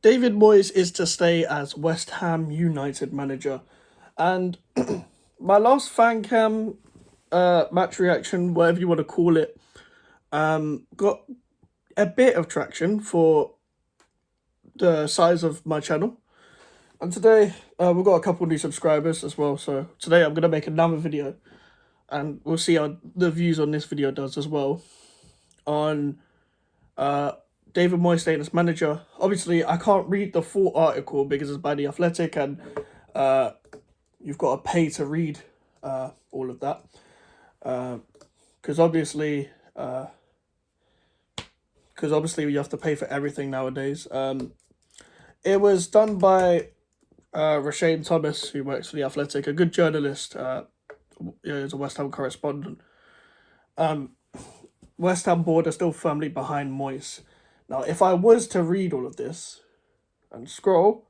David Moyes is to stay as West Ham United manager. And my last fan cam match reaction, whatever you want to call it, got a bit of traction for the size of my channel. And today, we've got a couple new subscribers as well. So today I'm going to make another video. And we'll see how the views on this video does as well. On David Moyes staying as manager. Obviously, I can't read the full article because it's by The Athletic, and you've got to pay to read all of that. Because obviously you have to pay for everything nowadays. It was done by Rashane Thomas, who works for The Athletic, a good journalist. He's a West Ham correspondent. West Ham board are still firmly behind Moyes. Now, if I was to read all of this and scroll,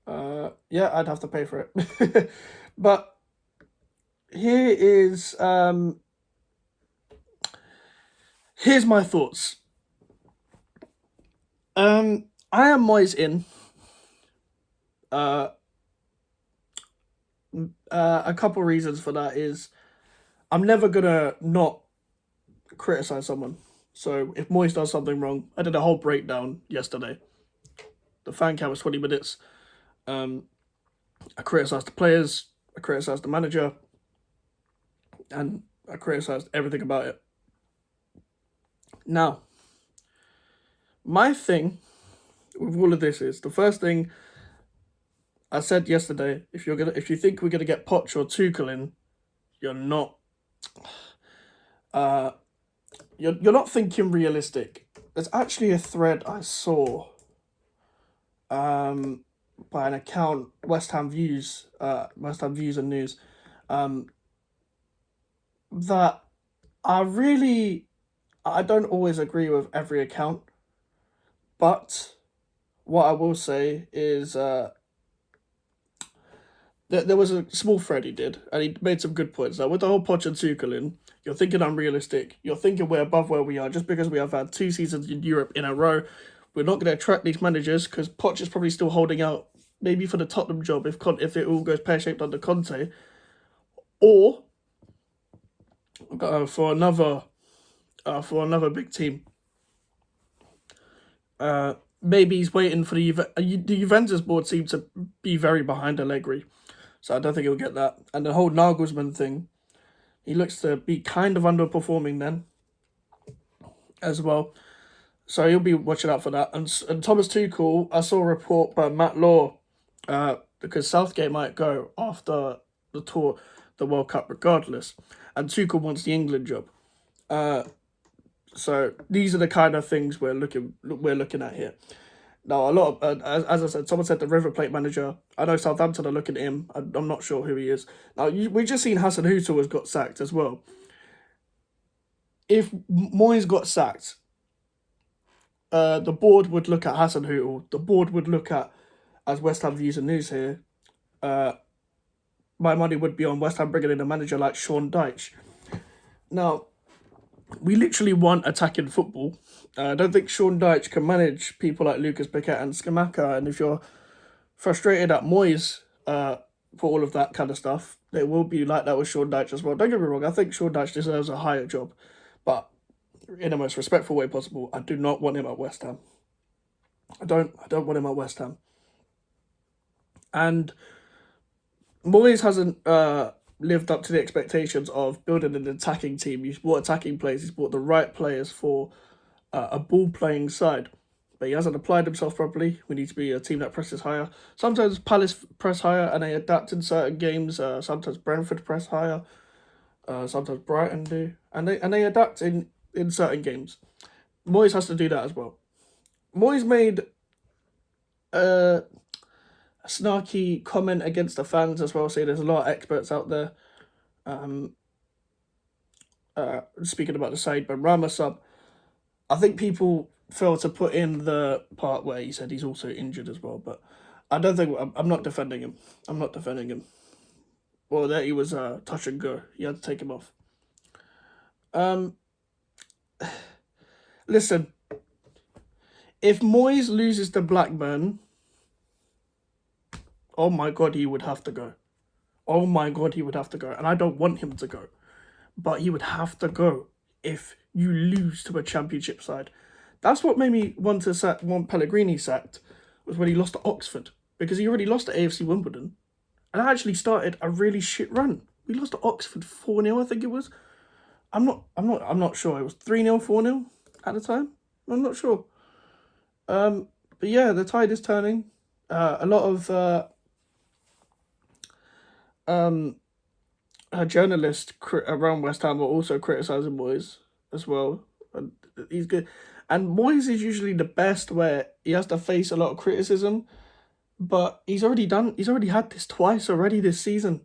yeah, I'd have to pay for it. But here is here's my thoughts. I am Moyes in. A couple reasons for that is I'm never gonna not criticize someone. So if Moyes does something wrong, I did a whole breakdown yesterday. The fan count was 20 minutes. I criticized the players, I criticized the manager, and I criticized everything about it. Now, my thing with all of this is, the first thing I said yesterday, if you think we're gonna get Poch or Tuchel in, you're not you're not thinking realistic. There's actually a thread I saw by an account, West Ham Views and News, that I don't always agree with every account, but what I will say is there was a small thread he did, and he made some good points. Now, with the whole Poch and Tuchel in, you're thinking unrealistic. You're thinking we're above where we are just because we have had 2 seasons in Europe in a row. We're not going to attract these managers because Poch is probably still holding out, maybe for the Tottenham job if it all goes pear-shaped under Conte, or for another big team. Maybe he's waiting for the Juventus board seem to be very behind Allegri, so I don't think he'll get that. And the whole Nagelsmann thing, he looks to be kind of underperforming then as well. So he'll be watching out for that. And Thomas Tuchel, I saw a report by Matt Law, because Southgate might go after the tour, the World Cup regardless, and Tuchel wants the England job. So these are the kind of things we're looking at here. Now, a lot of, as I said, someone said the River Plate manager. I know Southampton are looking at him. I'm not sure who he is. Now, we just seen Hasenhüttl has got sacked as well. If Moyes got sacked, the board would look at Hasenhüttl. The board would look at, as West Ham Views and News here, my money would be on West Ham bringing in a manager like Sean Dyche. Now, we literally want attacking football. I don't think Sean Dyche can manage people like Lucas Piquet and Scamacca. And if you're frustrated at Moyes for all of that kind of stuff, it will be like that with Sean Dyche as well. Don't get me wrong, I think Sean Dyche deserves a higher job. But in the most respectful way possible, I do not want him at West Ham. I don't want him at West Ham. And Moyes hasn't lived up to the expectations of building an attacking team. He's bought attacking players. He's bought the right players for a ball-playing side. But he hasn't applied himself properly. We need to be a team that presses higher. Sometimes Palace press higher and they adapt in certain games. Sometimes Brentford press higher. Sometimes Brighton do. And they adapt in certain games. Moyes has to do that as well. Moyes made a snarky comment against the fans as well, saying there's a lot of experts out there. Speaking about the Said Ben Rama sub, I think people failed to put in the part where he said he's also injured as well. But I don't think I'm not defending him. I'm not defending him. Well, that he was touch and go. You had to take him off. Listen, if Moyes loses to Blackburn, oh my God, he would have to go. Oh my God, he would have to go. And I don't want him to go. But he would have to go if you lose to a championship side. That's what made me want Pellegrini sacked, was when he lost to Oxford. Because he already lost to AFC Wimbledon. And I actually started a really shit run. We lost to Oxford 4-0, I think it was. I'm not sure. It was 3-0, 4-0 at the time. I'm not sure. But yeah, the tide is turning. A lot of journalists around West Ham were also criticising Moyes as well. And he's good. And Moyes is usually the best where he has to face a lot of criticism. But he's already had this twice already this season.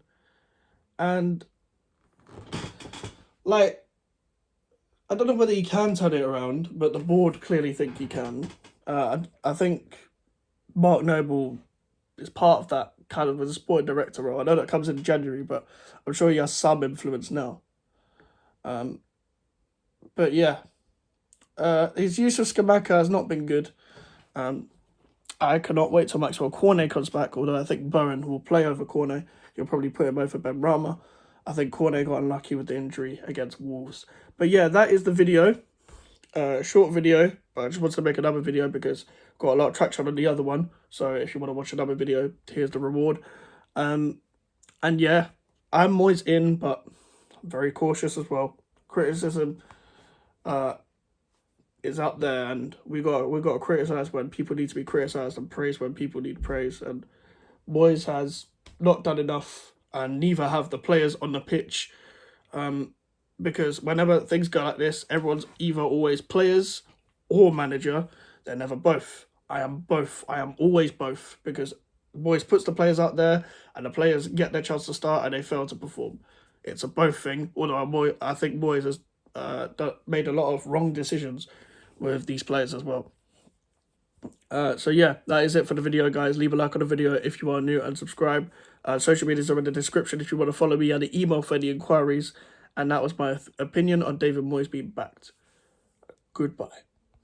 And like, I don't know whether he can turn it around, but the board clearly think he can. I think Mark Noble is part of that kind of as a sporting director role. I know that comes in January, but I'm sure he has some influence now. But yeah, his use of Scamacca has not been good. I cannot wait till Maxwell Cornet comes back, although I think Bowen will play over Cornet. He'll probably put him over Ben Rama. I think Cornet got unlucky with the injury against Wolves. But yeah, that is the video. Short video, but I just wanted to make another video because got a lot of traction on the other one. So if you want to watch another video, here's the reward. And yeah, I'm Moyes in, but I'm very cautious as well. Criticism is up there, and we got to criticize when people need to be criticized and praise when people need praise. And Moyes has not done enough, and neither have the players on the pitch. Because whenever things go like this, everyone's either always players or manager. They're never both. I am both. I am always both, because Moyes puts the players out there and the players get their chance to start and they fail to perform. It's a both thing, although I think Moyes has made a lot of wrong decisions with these players as well. So yeah, that is it for the video, guys. Leave a like on the video if you are new and subscribe. Social medias are in the description if you want to follow me, and the email for any inquiries. And that was my opinion on David Moyes being backed. Goodbye.